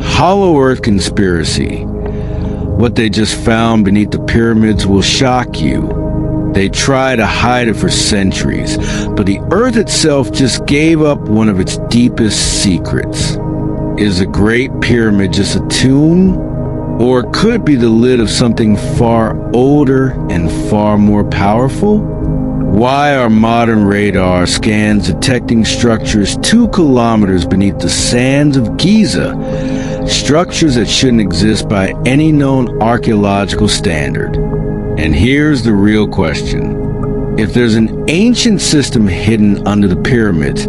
Hollow Earth conspiracy. What they just found beneath the pyramids will shock you. They try to hide it for centuries, but the Earth itself just gave up one of its deepest secrets. Is the Great Pyramid just a tomb? Or could it be the lid of something far older and far more powerful? Why are modern radar scans detecting structures 2 kilometers beneath the sands of Giza? Structures that shouldn't exist by any known archaeological standard. And here's the real question. If there's an ancient system hidden under the pyramids,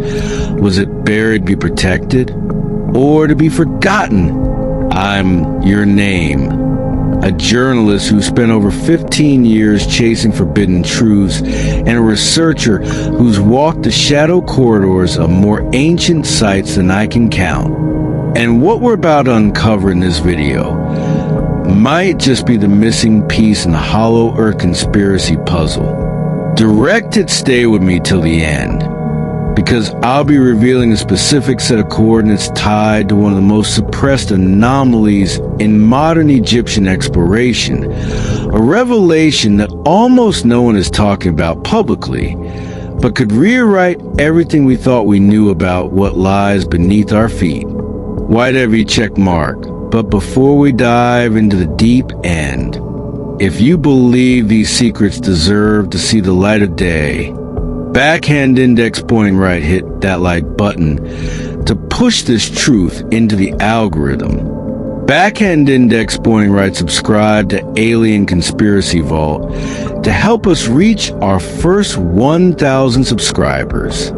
was it buried to be protected or to be forgotten? I'm Your Name, a journalist who spent over 15 years chasing forbidden truths, and a researcher who's walked the shadow corridors of more ancient sites than I can count. And what we're about to uncover in this video might just be the missing piece in the Hollow Earth conspiracy puzzle. Directed stay with me till the end, because I'll be revealing a specific set of coordinates tied to one of the most suppressed anomalies in modern Egyptian exploration, a revelation that almost no one is talking about publicly, but could rewrite everything we thought we knew about what lies beneath our feet. White heavy check mark. But before we dive into the deep end, if you believe these secrets deserve to see the light of day, backhand index pointing right, hit that like button to push this truth into the algorithm. Backhand index pointing right, subscribe to Alien Conspiracy Vault to help us reach our first 1,000 subscribers.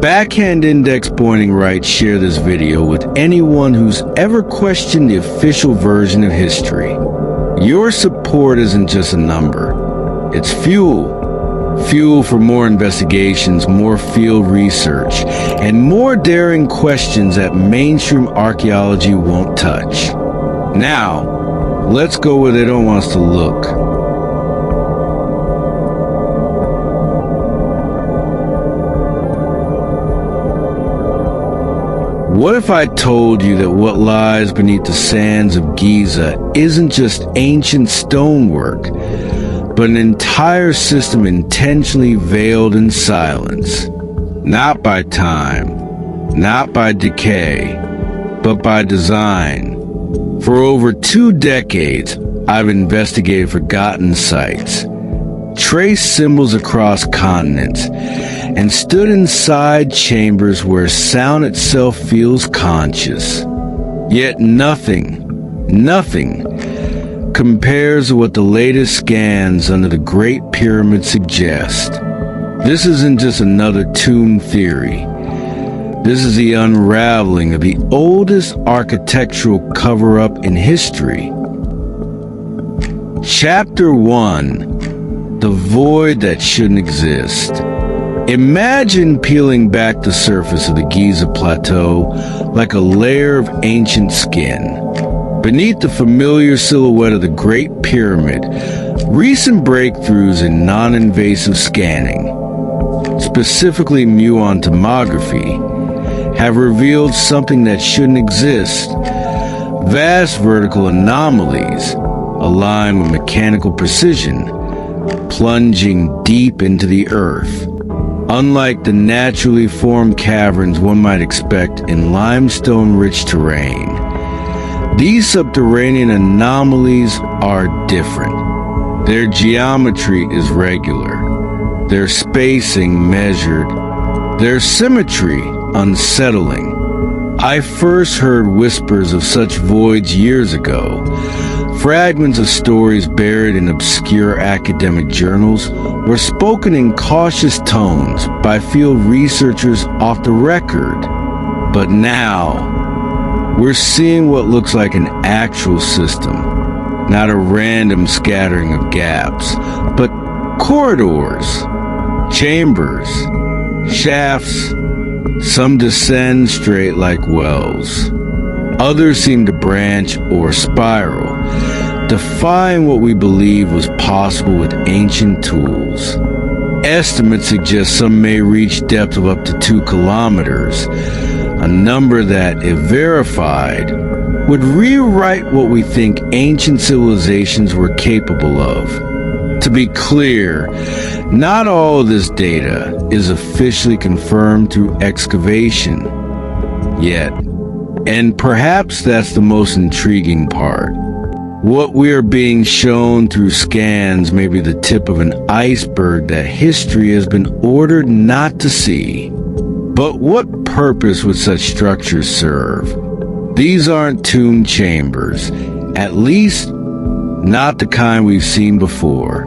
Backhand index pointing right, share this video with anyone who's ever questioned the official version of history. Your support isn't just a number, it's fuel. Fuel for more investigations, more field research, and more daring questions that mainstream archaeology won't touch. Now, let's go where they don't want us to look. What if I told you that what lies beneath the sands of Giza isn't just ancient stonework, but an entire system intentionally veiled in silence? Not by time, not by decay, but by design. For over 2 decades, I've investigated forgotten sites, traced symbols across continents, and stood inside chambers where sound itself feels conscious. Yet nothing compares to what the latest scans under the Great Pyramid suggest. This isn't just another tomb theory. This is the unraveling of the oldest architectural cover-up in history. Chapter 1: The Void That Shouldn't Exist. Imagine peeling back the surface of the Giza Plateau like a layer of ancient skin. Beneath the familiar silhouette of the Great Pyramid, recent breakthroughs in non-invasive scanning, specifically muon tomography, have revealed something that shouldn't exist. Vast vertical anomalies, aligned with mechanical precision, plunging deep into the earth. Unlike the naturally formed caverns one might expect in limestone-rich terrain, these subterranean anomalies are different. Their geometry is regular, their spacing measured, their symmetry unsettling. I first heard whispers of such voids years ago, fragments of stories buried in obscure academic journals were spoken in cautious tones by field researchers off the record. But now, we're seeing what looks like an actual system, not a random scattering of gaps, but corridors, chambers, shafts. Some descend straight like wells. Others seem to branch or spiral, defying what we believe was possible with ancient tools. Estimates suggest some may reach depths of up to 2 kilometers, a number that, if verified, would rewrite what we think ancient civilizations were capable of. To be clear, not all of this data is officially confirmed through excavation yet, and perhaps that's the most intriguing part. What we are being shown through scans may be the tip of an iceberg that history has been ordered not to see. But what purpose would such structures serve? These aren't tomb chambers, at least not the kind we've seen before.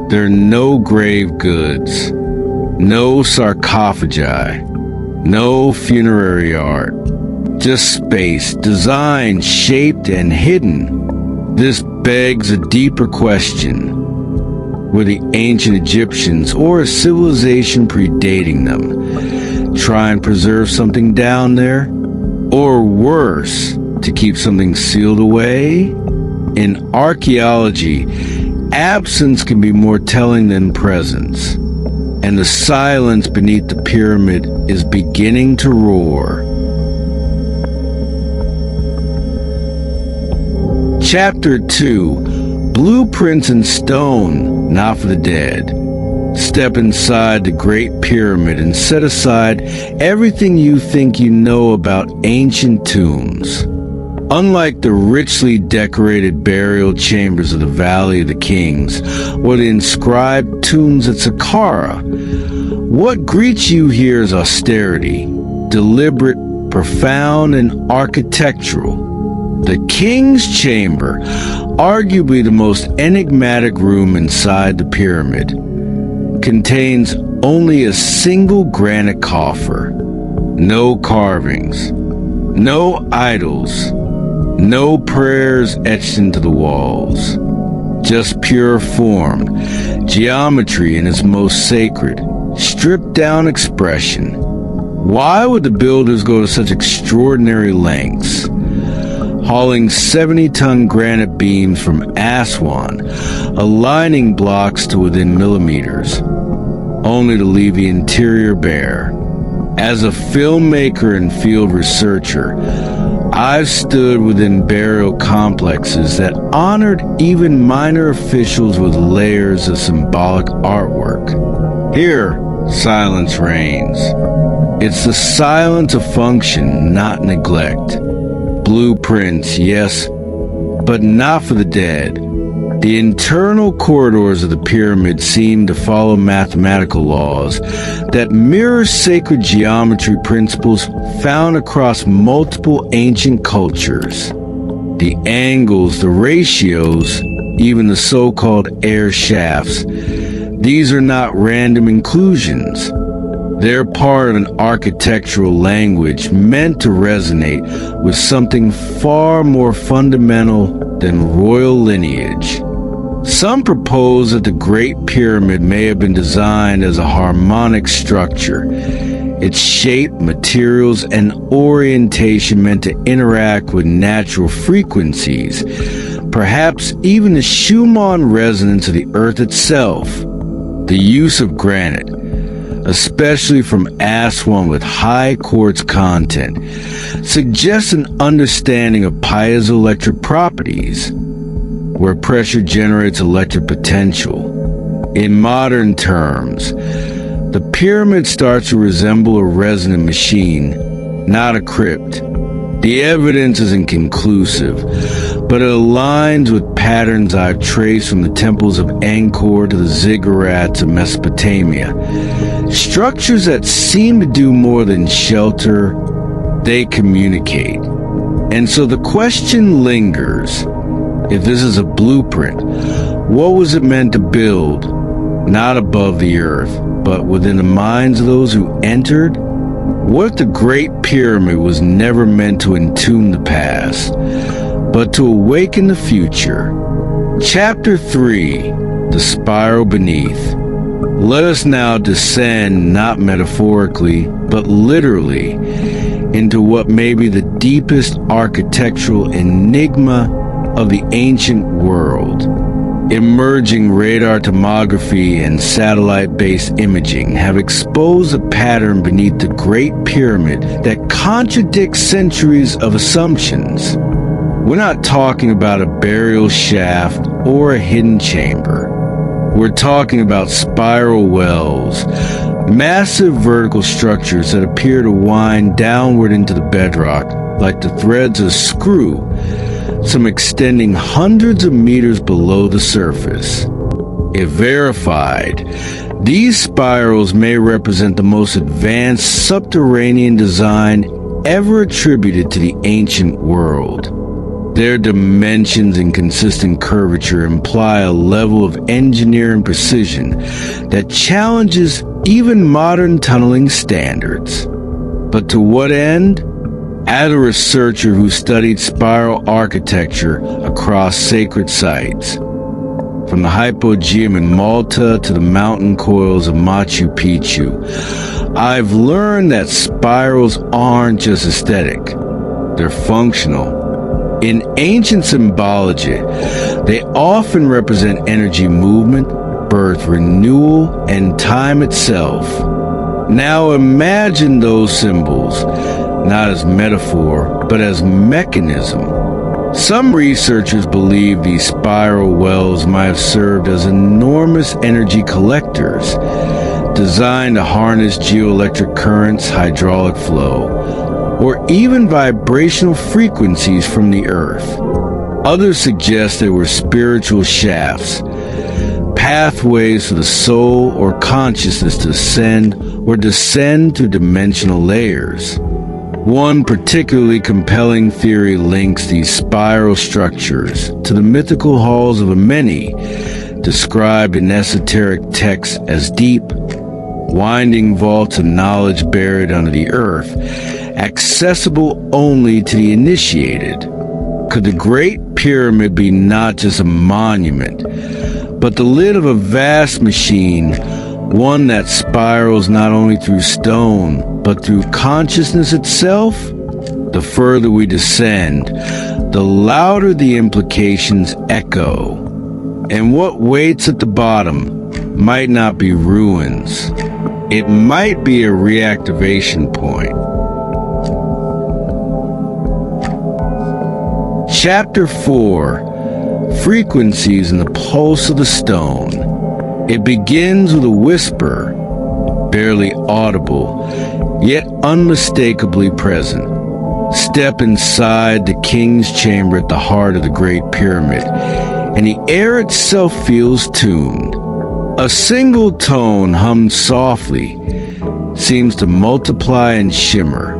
There are no grave goods, no sarcophagi, no funerary art, just space, designed, shaped, and hidden. This begs a deeper question. Were the ancient Egyptians, or a civilization predating them, try and preserve something down there? Or worse, to keep something sealed away? In archaeology, absence can be more telling than presence, and the silence beneath the pyramid is beginning to roar. Chapter 2, Blueprints in Stone, Not for the Dead. Step inside the Great Pyramid and set aside everything you think you know about ancient tombs. Unlike the richly decorated burial chambers of the Valley of the Kings or the inscribed tombs at Saqqara, what greets you here is austerity, deliberate, profound, and architectural. The King's Chamber, arguably the most enigmatic room inside the pyramid, contains only a single granite coffer. No carvings, no idols, no prayers etched into the walls. Just pure form, geometry in its most sacred, stripped-down expression. Why would the builders go to such extraordinary lengths? Hauling 70-ton granite beams from Aswan, aligning blocks to within millimeters, only to leave the interior bare. As a filmmaker and field researcher, I've stood within burial complexes that honored even minor officials with layers of symbolic artwork. Here, silence reigns. It's the silence of function, not neglect. Blueprints, yes, but not for the dead. The internal corridors of the pyramid seem to follow mathematical laws that mirror sacred geometry principles found across multiple ancient cultures. The angles, the ratios, even the so-called air shafts, these are not random inclusions. They're part of an architectural language meant to resonate with something far more fundamental than royal lineage. Some propose that the Great Pyramid may have been designed as a harmonic structure, its shape, materials, and orientation meant to interact with natural frequencies, perhaps even the Schumann resonance of the Earth itself. The use of granite, especially from Aswan with high quartz content, suggests an understanding of piezoelectric properties, where pressure generates electric potential. In modern terms, the pyramid starts to resemble a resonant machine, not a crypt. The evidence isn't conclusive, but it aligns with patterns I've traced from the temples of Angkor to the ziggurats of Mesopotamia. Structures that seem to do more than shelter, they communicate. And so the question lingers, if this is a blueprint, what was it meant to build? Not above the earth, but within the minds of those who entered? What if the Great Pyramid was never meant to entomb the past, but to awaken the future? Chapter 3, The Spiral Beneath. Let us now descend, not metaphorically, but literally, into what may be the deepest architectural enigma of the ancient world. Emerging radar tomography and satellite-based imaging have exposed a pattern beneath the Great Pyramid that contradicts centuries of assumptions. We're not talking about a burial shaft or a hidden chamber. We're talking about spiral wells, massive vertical structures that appear to wind downward into the bedrock like the threads of a screw, some extending hundreds of meters below the surface. If verified, these spirals may represent the most advanced subterranean design ever attributed to the ancient world. Their dimensions and consistent curvature imply a level of engineering precision that challenges even modern tunneling standards. But to what end? As a researcher who studied spiral architecture across sacred sites, from the Hypogeum in Malta to the mountain coils of Machu Picchu, I've learned that spirals aren't just aesthetic, they're functional. In ancient symbology, they often represent energy movement, birth renewal, and time itself. Now imagine those symbols, not as metaphor, but as mechanism. Some researchers believe these spiral wells might have served as enormous energy collectors, designed to harness geoelectric currents, hydraulic flow, or even vibrational frequencies from the earth. Others suggest they were spiritual shafts, pathways for the soul or consciousness to ascend or descend through dimensional layers. One particularly compelling theory links these spiral structures to the mythical halls of Ameni, described in esoteric texts as deep, winding vaults of knowledge buried under the earth, accessible only to the initiated. Could the Great Pyramid be not just a monument, but the lid of a vast machine, one that spirals not only through stone, but through consciousness itself? The further we descend, the louder the implications echo. And what waits at the bottom might not be ruins. It might be a reactivation point. Chapter 4: Frequencies in the Pulse of the Stone. It begins with a whisper, barely audible, yet unmistakably present. Step inside the king's chamber at the heart of the Great Pyramid, and the air itself feels tuned. A single tone hummed softly seems to multiply and shimmer.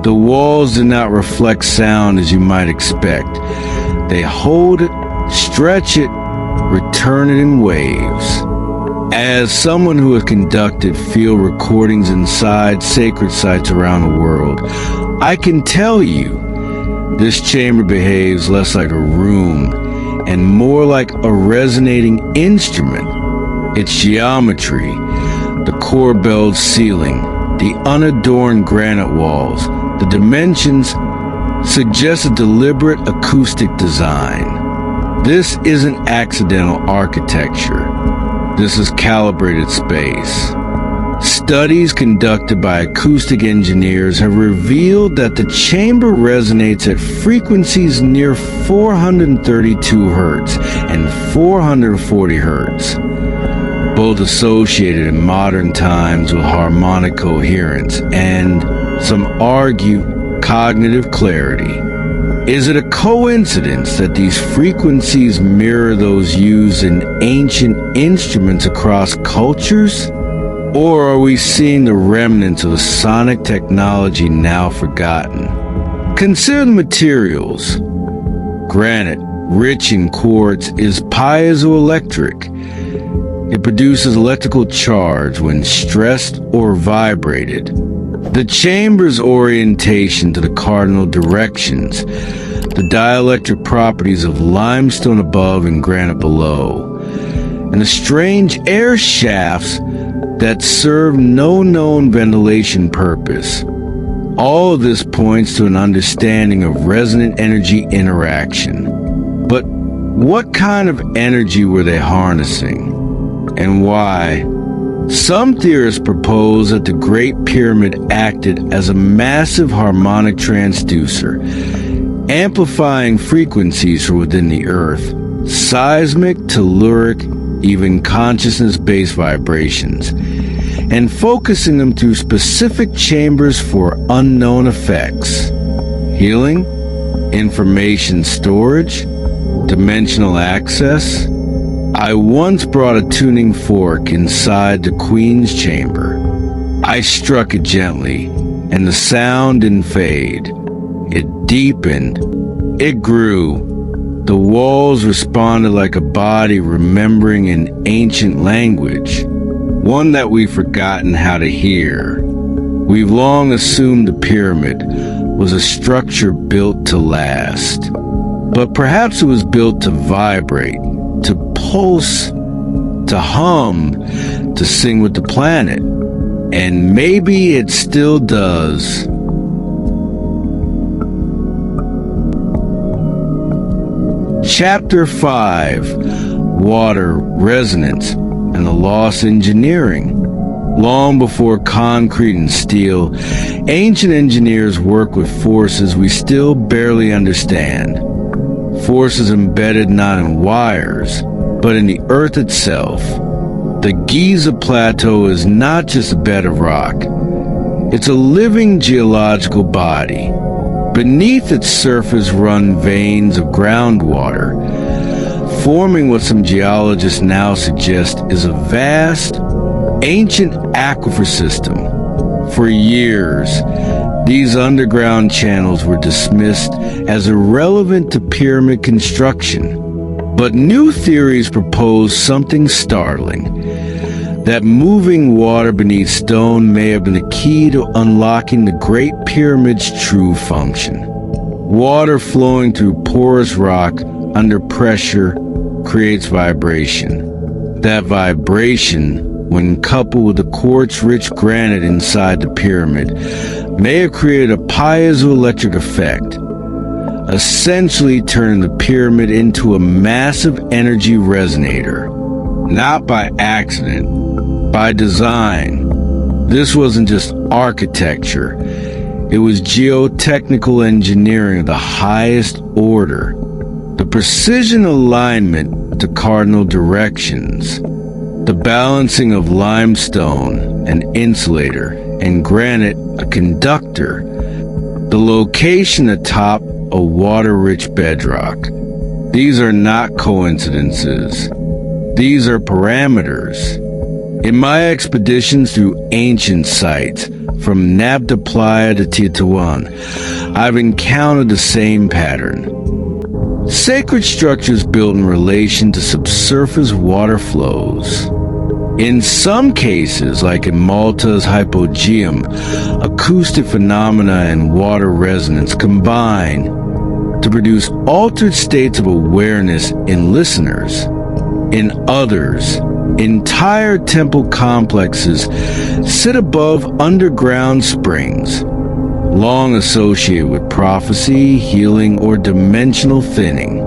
The walls do not reflect sound as you might expect. They hold it, stretch it, return it in waves. As someone who has conducted field recordings inside sacred sites around the world, I can tell you this chamber behaves less like a room and more like a resonating instrument. Its geometry, the corbelled ceiling, the unadorned granite walls, the dimensions suggest a deliberate acoustic design. This isn't accidental architecture. This is calibrated space. Studies conducted by acoustic engineers have revealed that the chamber resonates at frequencies near 432 Hz and 440 Hz, both associated in modern times with harmonic coherence and, some argue, cognitive clarity. Is it a coincidence that these frequencies mirror those used in ancient instruments across cultures? Or are we seeing the remnants of a sonic technology now forgotten? Consider the materials. Granite, rich in quartz, is piezoelectric. It produces electrical charge when stressed or vibrated. The chamber's orientation to the cardinal directions, the dielectric properties of limestone above and granite below, and the strange air shafts that serve no known ventilation purpose. All of this points to an understanding of resonant energy interaction. But what kind of energy were they harnessing? And why? Some theorists propose that the Great Pyramid acted as a massive harmonic transducer, amplifying frequencies from within the earth, seismic, telluric, even consciousness-based vibrations, and focusing them through specific chambers for unknown effects. Healing, information storage, dimensional access. I once brought a tuning fork inside the Queen's chamber. I struck it gently, and the sound didn't fade. It deepened. It grew. The walls responded like a body remembering an ancient language, one that we've forgotten how to hear. We've long assumed the pyramid was a structure built to last. But perhaps it was built to vibrate, to pulse, to hum, to sing with the planet. And maybe it still does. Chapter 5: Water, Resonance, and the Lost Engineering. Long before concrete and steel, ancient engineers worked with forces we still barely understand. Forces embedded not in wires, but in the earth itself. The Giza Plateau is not just a bed of rock. It's a living geological body. Beneath its surface run veins of groundwater, forming what some geologists now suggest is a vast, ancient aquifer system. For years, these underground channels were dismissed as irrelevant to pyramid construction. But new theories propose something startling: that moving water beneath stone may have been the key to unlocking the Great Pyramid's true function. Water flowing through porous rock under pressure creates vibration. That vibration, when coupled with the quartz-rich granite inside the pyramid, may have created a piezoelectric effect, essentially turning the pyramid into a massive energy resonator. Not by accident, by design. This wasn't just architecture. It was geotechnical engineering of the highest order. The precision alignment to cardinal directions, the balancing of limestone, an insulator, and granite, a conductor, the location atop a water-rich bedrock. These are not coincidences. These are parameters. In my expeditions through ancient sites, from Nabta Playa to Tetuan, I've encountered the same pattern. Sacred structures built in relation to subsurface water flows. In some cases, like in Malta's hypogeum, acoustic phenomena and water resonance combine to produce altered states of awareness in listeners. In others, entire temple complexes sit above underground springs, long associated with prophecy, healing, or dimensional thinning.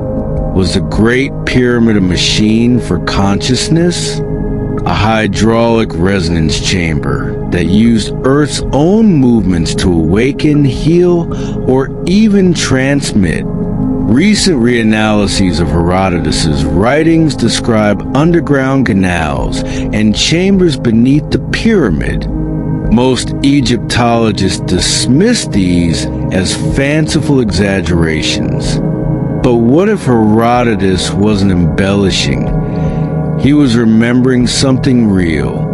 Was the Great Pyramid a machine for consciousness? A hydraulic resonance chamber that used Earth's own movements to awaken, heal, or even transmit. Recent reanalyses of Herodotus's writings describe underground canals and chambers beneath the pyramid. Most Egyptologists dismiss these as fanciful exaggerations. But what if Herodotus wasn't embellishing? He was remembering something real.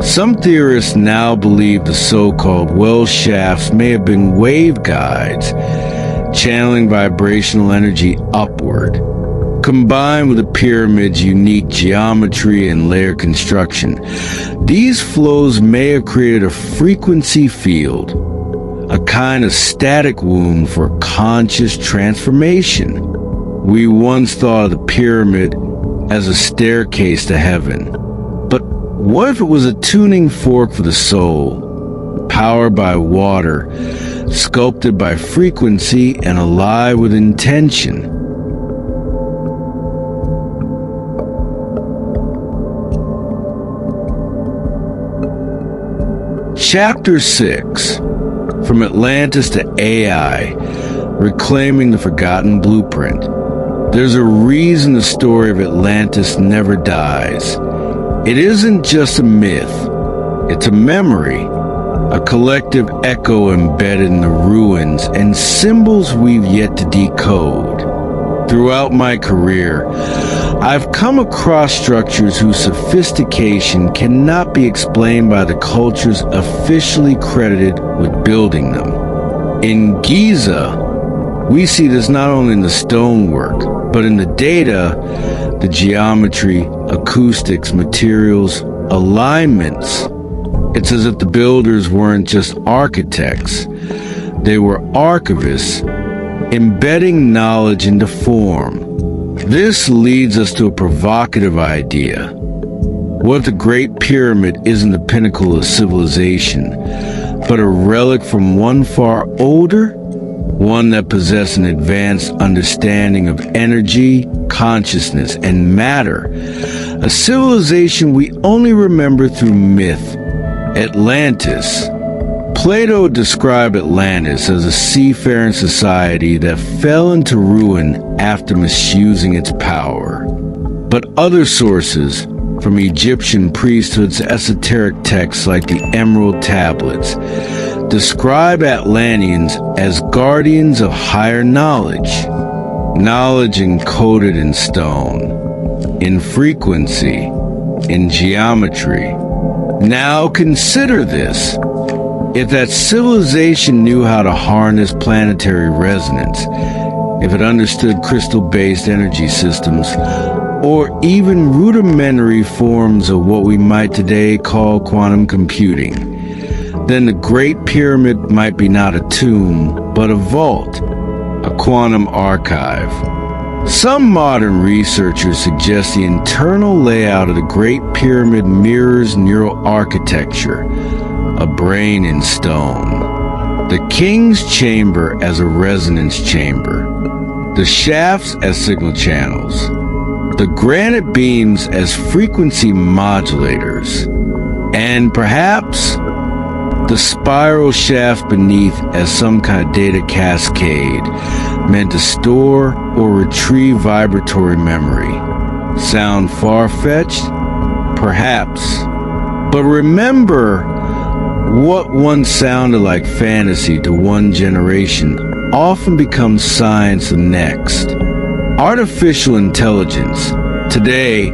Some theorists now believe the so-called well shafts may have been waveguides, channeling vibrational energy upward. Combined with the pyramid's unique geometry and layer construction, these flows may have created a frequency field, a kind of static womb for conscious transformation. We once thought of the pyramid as a staircase to heaven. But what if it was a tuning fork for the soul, powered by water, sculpted by frequency, and alive with intention? Chapter 6: From Atlantis to AI, reclaiming the forgotten blueprint. There's a reason the story of Atlantis never dies. It isn't just a myth, it's a memory, a collective echo embedded in the ruins and symbols we've yet to decode. Throughout my career, I've come across structures whose sophistication cannot be explained by the cultures officially credited with building them. In Giza, we see this not only in the stonework, but in the data, the geometry, acoustics, materials, alignments. It's as if the builders weren't just architects, they were archivists, embedding knowledge into form. This leads us to a provocative idea. What if the Great Pyramid isn't the pinnacle of civilization, but a relic from one far older? One that possessed an advanced understanding of energy, consciousness, and matter. A civilization we only remember through myth. Atlantis. Plato described Atlantis as a seafaring society that fell into ruin after misusing its power. But other sources, from Egyptian priesthoods to esoteric texts like the Emerald Tablets, describe Atlanteans as guardians of higher knowledge. Knowledge encoded in stone, in frequency, in geometry. Now consider this. If that civilization knew how to harness planetary resonance, if it understood crystal-based energy systems, or even rudimentary forms of what we might today call quantum computing, then the Great Pyramid might be not a tomb, but a vault, a quantum archive. Some modern researchers suggest the internal layout of the Great Pyramid mirrors neural architecture, a brain in stone. The king's chamber as a resonance chamber, the shafts as signal channels, the granite beams as frequency modulators, and perhaps the spiral shaft beneath as some kind of data cascade meant to store or retrieve vibratory memory. Sound far-fetched? Perhaps. But remember, what once sounded like fantasy to one generation often becomes science the next. Artificial intelligence today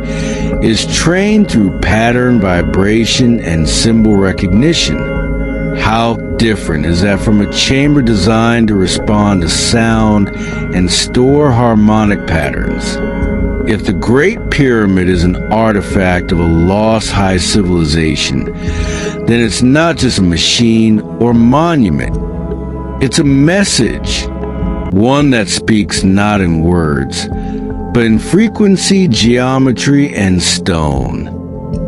is trained through pattern vibration and symbol recognition. How different is that from a chamber designed to respond to sound and store harmonic patterns? If the Great Pyramid is an artifact of a lost high civilization, then it's not just a machine or monument. It's a message, one that speaks not in words, but in frequency, geometry, and stone.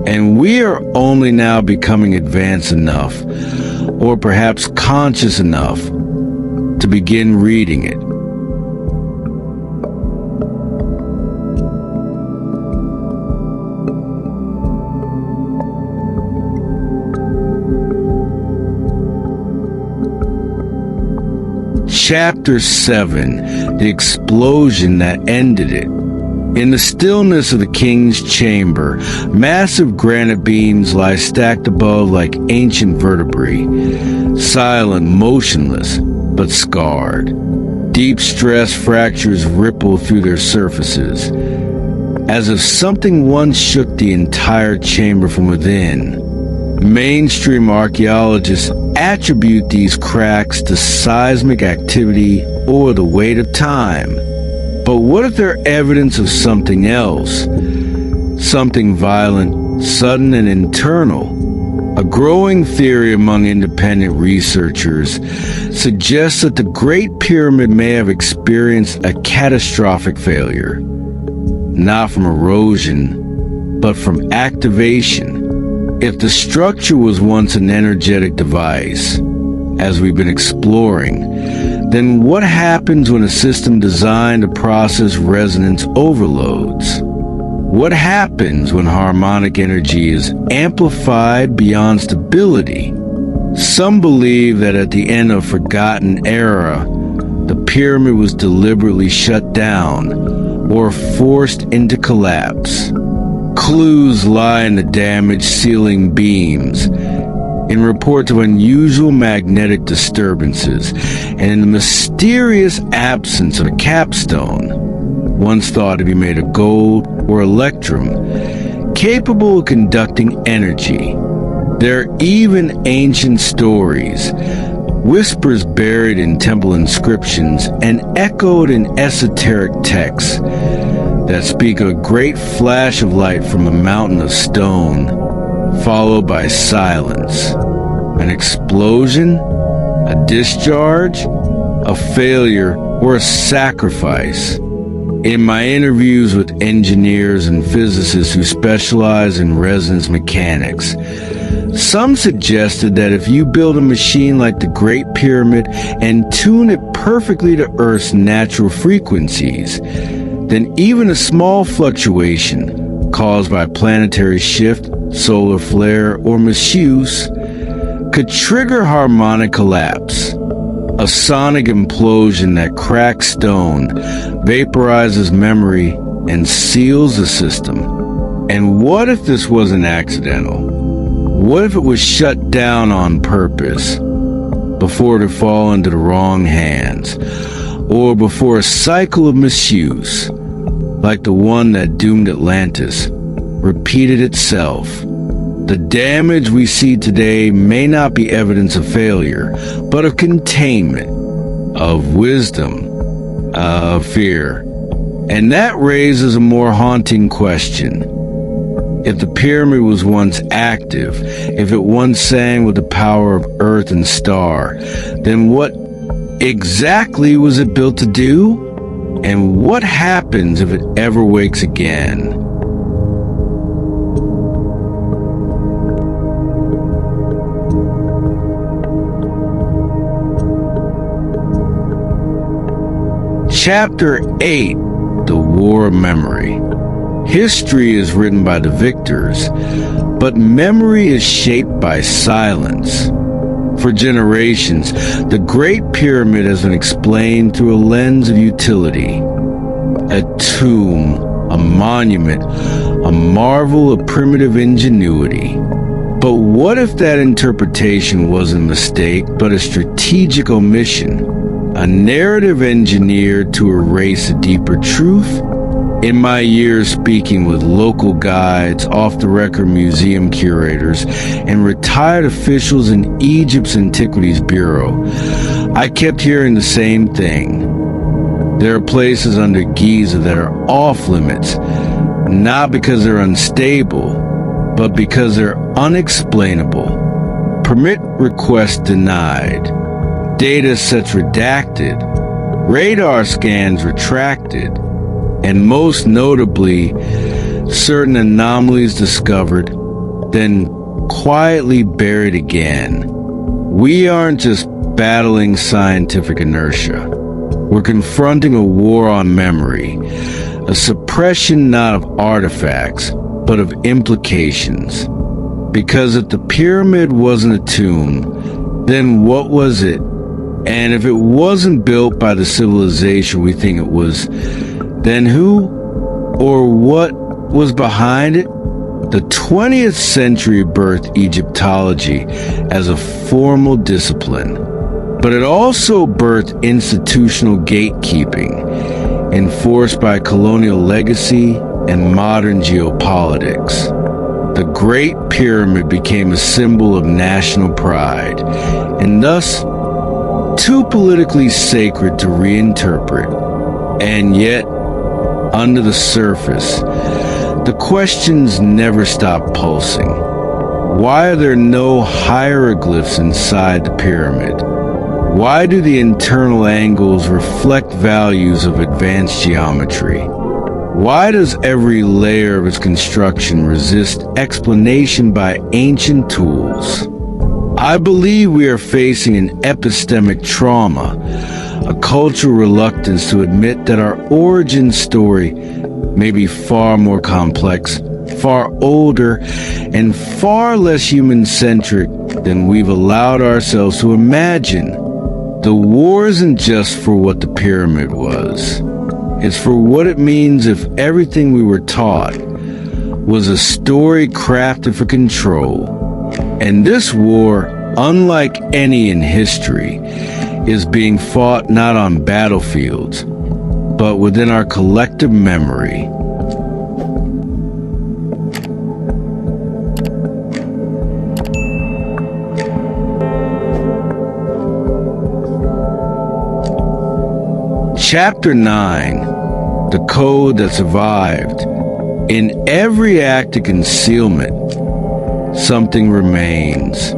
And we are only now becoming advanced enough, or perhaps conscious enough, to begin reading it. Chapter 7, the explosion that ended it. In the stillness of the king's chamber, massive granite beams lie stacked above like ancient vertebrae, silent, motionless, but scarred. Deep stress fractures ripple through their surfaces, as if something once shook the entire chamber from within. Mainstream archaeologists attribute these cracks to seismic activity or the weight of time. But what if they're evidence of something else? Something violent, sudden, and internal? A growing theory among independent researchers suggests that the Great Pyramid may have experienced a catastrophic failure, not from erosion, but from activation. If the structure was once an energetic device, as we've been exploring, then what happens when a system designed to process resonance overloads? What happens when harmonic energy is amplified beyond stability? Some believe that at the end of a forgotten era, the pyramid was deliberately shut down or forced into collapse. Clues lie in the damaged ceiling beams, in reports of unusual magnetic disturbances, and in the mysterious absence of a capstone, once thought to be made of gold or electrum, capable of conducting energy. There are even ancient stories, whispers buried in temple inscriptions and echoed in esoteric texts, that speak of a great flash of light from a mountain of stone, followed by silence, an explosion, a discharge, a failure, or a sacrifice. In my interviews with engineers and physicists who specialize in resonance mechanics, some suggested that if you build a machine like the Great Pyramid and tune it perfectly to Earth's natural frequencies, then even a small fluctuation caused by planetary shift, solar flare, or misuse could trigger harmonic collapse, a sonic implosion that cracks stone, vaporizes memory, and seals the system. And what if this wasn't accidental? What if it was shut down on purpose, before it had fallen into the wrong hands, or before a cycle of misuse, like the one that doomed Atlantis, repeated itself? The damage we see today may not be evidence of failure, but of containment, of wisdom, of fear. And that raises a more haunting question. If the pyramid was once active, if it once sang with the power of earth and star, then what exactly was it built to do? And what happens if it ever wakes again? Chapter 8, The War of Memory. History is written by the victors, but memory is shaped by silence. For generations, the Great Pyramid has been explained through a lens of utility. A tomb, a monument, a marvel of primitive ingenuity. But what if that interpretation wasn't a mistake, but a strategic omission? A narrative engineered to erase a deeper truth? In my years speaking with local guides, off-the-record museum curators, and retired officials in Egypt's Antiquities Bureau, I kept hearing the same thing. There are places under Giza that are off-limits, not because they're unstable, but because they're unexplainable. Permit requests denied. Data sets redacted. Radar scans retracted. And most notably, certain anomalies discovered, then quietly buried again. We aren't just battling scientific inertia. We're confronting a war on memory, a suppression not of artifacts, but of implications. Because if the pyramid wasn't a tomb, then what was it? And if it wasn't built by the civilization we think it was, then who or what was behind it? The 20th century birthed Egyptology as a formal discipline, but it also birthed institutional gatekeeping, enforced by colonial legacy and modern geopolitics. The Great Pyramid became a symbol of national pride, and thus too politically sacred to reinterpret. And yet, under the surface, the questions never stop pulsing. Why are there no hieroglyphs inside the pyramid? Why do the internal angles reflect values of advanced geometry? Why does every layer of its construction resist explanation by ancient tools? I believe we are facing an epistemic trauma, a cultural reluctance to admit that our origin story may be far more complex, far older, and far less human-centric than we've allowed ourselves to imagine. The war isn't just for what the pyramid was. It's for what it means if everything we were taught was a story crafted for control. And this war, unlike any in history, is being fought not on battlefields, but within our collective memory. Chapter 9, The Code That Survived. In every act of concealment, something remains.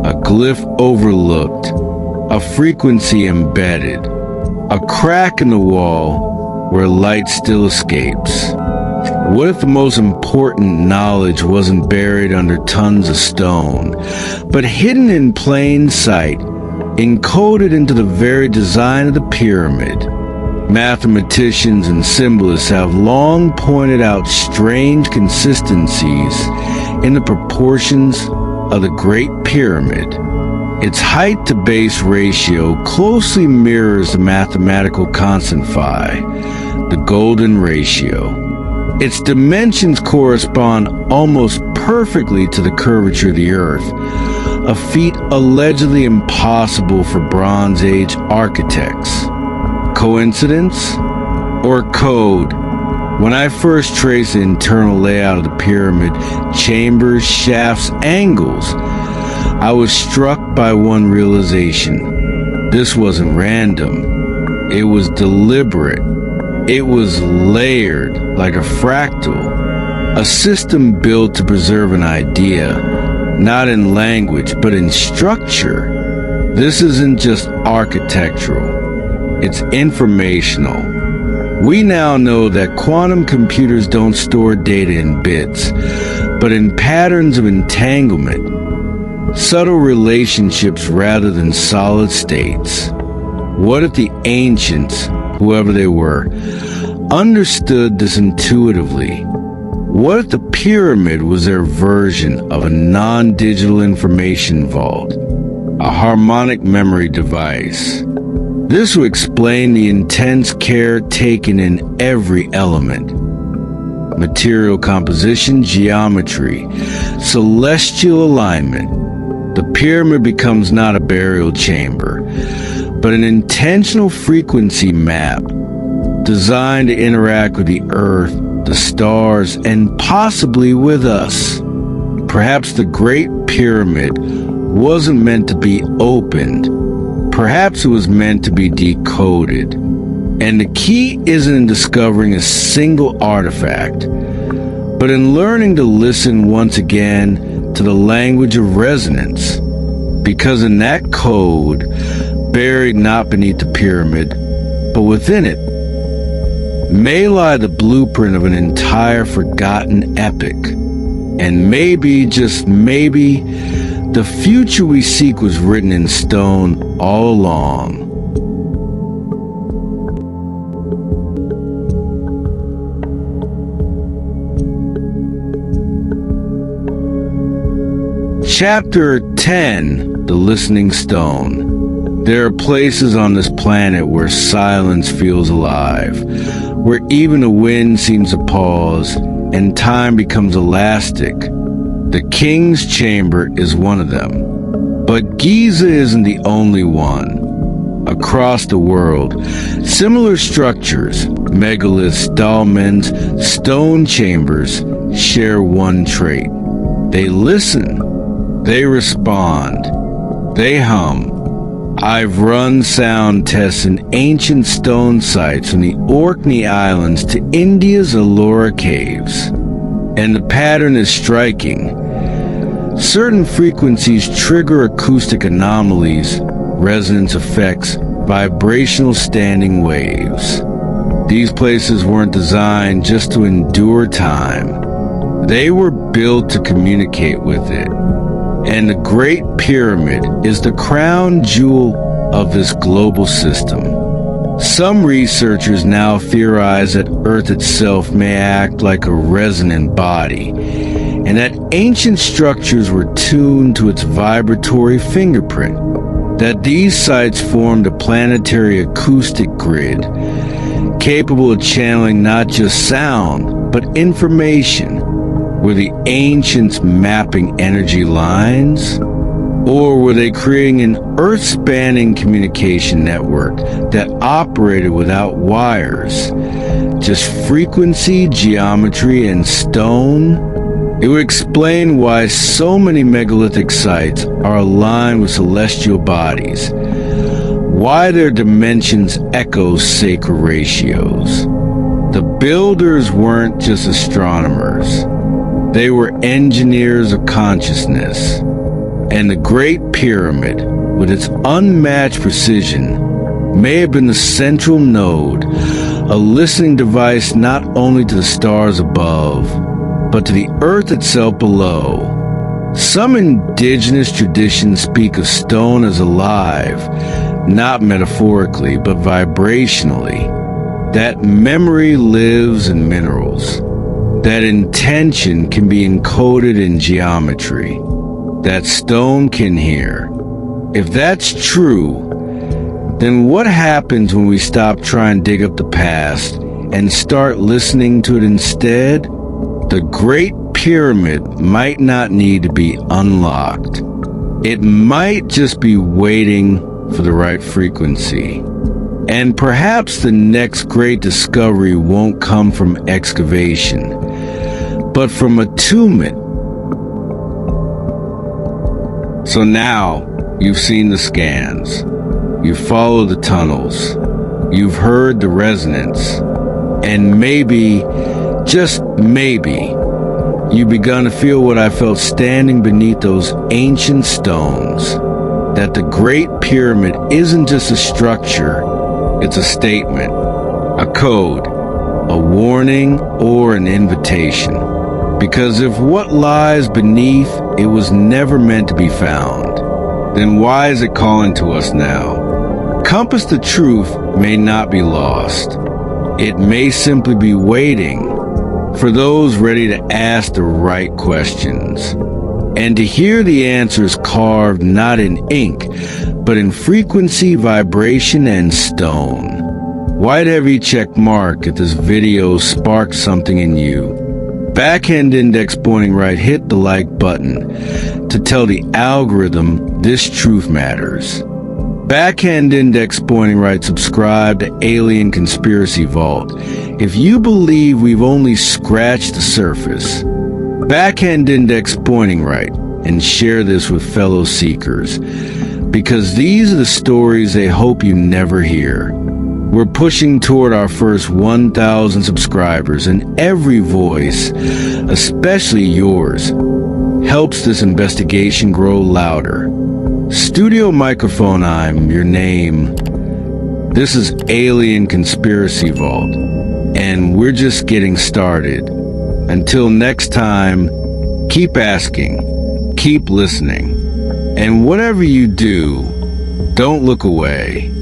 A glyph overlooked, a frequency embedded, a crack in the wall where light still escapes. What if the most important knowledge wasn't buried under tons of stone, but hidden in plain sight, encoded into the very design of the pyramid? Mathematicians and symbolists have long pointed out strange consistencies in the proportions of the Great Pyramid. Its height to base ratio closely mirrors the mathematical constant phi, the golden ratio. Its dimensions correspond almost perfectly to the curvature of the Earth, a feat allegedly impossible for Bronze Age architects. Coincidence or code? When I first traced the internal layout of the pyramid, chambers, shafts, angles, I was struck by one realization. This wasn't random. It was deliberate. It was layered like a fractal, a system built to preserve an idea, not in language, but in structure. This isn't just architectural. It's informational. We now know that quantum computers don't store data in bits, but in patterns of entanglement, subtle relationships rather than solid states. What if the ancients, whoever they were, understood this intuitively? What if the pyramid was their version of a non-digital information vault, a harmonic memory device? This would explain the intense care taken in every element. Material composition, geometry, celestial alignment. The pyramid becomes not a burial chamber, but an intentional frequency map designed to interact with the Earth, the stars, and possibly with us. Perhaps the Great Pyramid wasn't meant to be opened. Perhaps it was meant to be decoded. And the key isn't in discovering a single artifact, but in learning to listen once again to the language of resonance. Because in that code, buried not beneath the pyramid, but within it, may lie the blueprint of an entire forgotten epic. And maybe, just maybe, the future we seek was written in stone all along. Chapter 10, The Listening Stone. There are places on this planet where silence feels alive, where even the wind seems to pause and time becomes elastic. The King's Chamber is one of them. But Giza isn't the only one. Across the world, similar structures, megaliths, dolmens, stone chambers, share one trait. They listen. They respond. They hum. I've run sound tests in ancient stone sites from the Orkney Islands to India's Ellora Caves. And the pattern is striking. Certain frequencies trigger acoustic anomalies, resonance effects, vibrational standing waves. These places weren't designed just to endure time. They were built to communicate with it. And the Great Pyramid is the crown jewel of this global system. Some researchers now theorize that Earth itself may act like a resonant body, and that ancient structures were tuned to its vibratory fingerprint. that these sites formed a planetary acoustic grid, capable of channeling not just sound, but information. Were the ancients mapping energy lines? Or were they creating an earth-spanning communication network that operated without wires, just frequency, geometry, and stone? It would explain why so many megalithic sites are aligned with celestial bodies, why their dimensions echo sacred ratios. The builders weren't just astronomers. They were engineers of consciousness. And the Great Pyramid, with its unmatched precision, may have been the central node, a listening device not only to the stars above, but to the earth itself below. Some indigenous traditions speak of stone as alive, not metaphorically, but vibrationally. That memory lives in minerals. That intention can be encoded in geometry. That stone can hear. If that's true, then what happens when we stop trying to dig up the past and start listening to it instead? The Great Pyramid might not need to be unlocked. It might just be waiting for the right frequency. And perhaps the next great discovery won't come from excavation, but from attunement. So now, you've seen the scans, you've followed the tunnels, you've heard the resonance, and maybe, just maybe, you've begun to feel what I felt standing beneath those ancient stones, that the Great Pyramid isn't just a structure, it's a statement, a code, a warning, or an invitation. Because if what lies beneath it was never meant to be found, then why is it calling to us now? Compass the truth may not be lost. It may simply be waiting for those ready to ask the right questions, and to hear the answers carved not in ink, but in frequency, vibration, and stone. White heavy check mark if this video sparked something in you. Backhand index pointing right, hit the like button to tell the algorithm this truth matters. Backhand index pointing right, subscribe to Alien Conspiracy Vault if you believe we've only scratched the surface. Backhand index pointing right and share this with fellow seekers, because these are the stories they hope you never hear. We're pushing toward our first 1,000 subscribers, and every voice, especially yours, helps this investigation grow louder. Studio microphone, I'm your name. This is Alien Conspiracy Vault, and we're just getting started. Until next time, keep asking, keep listening, and whatever you do, don't look away.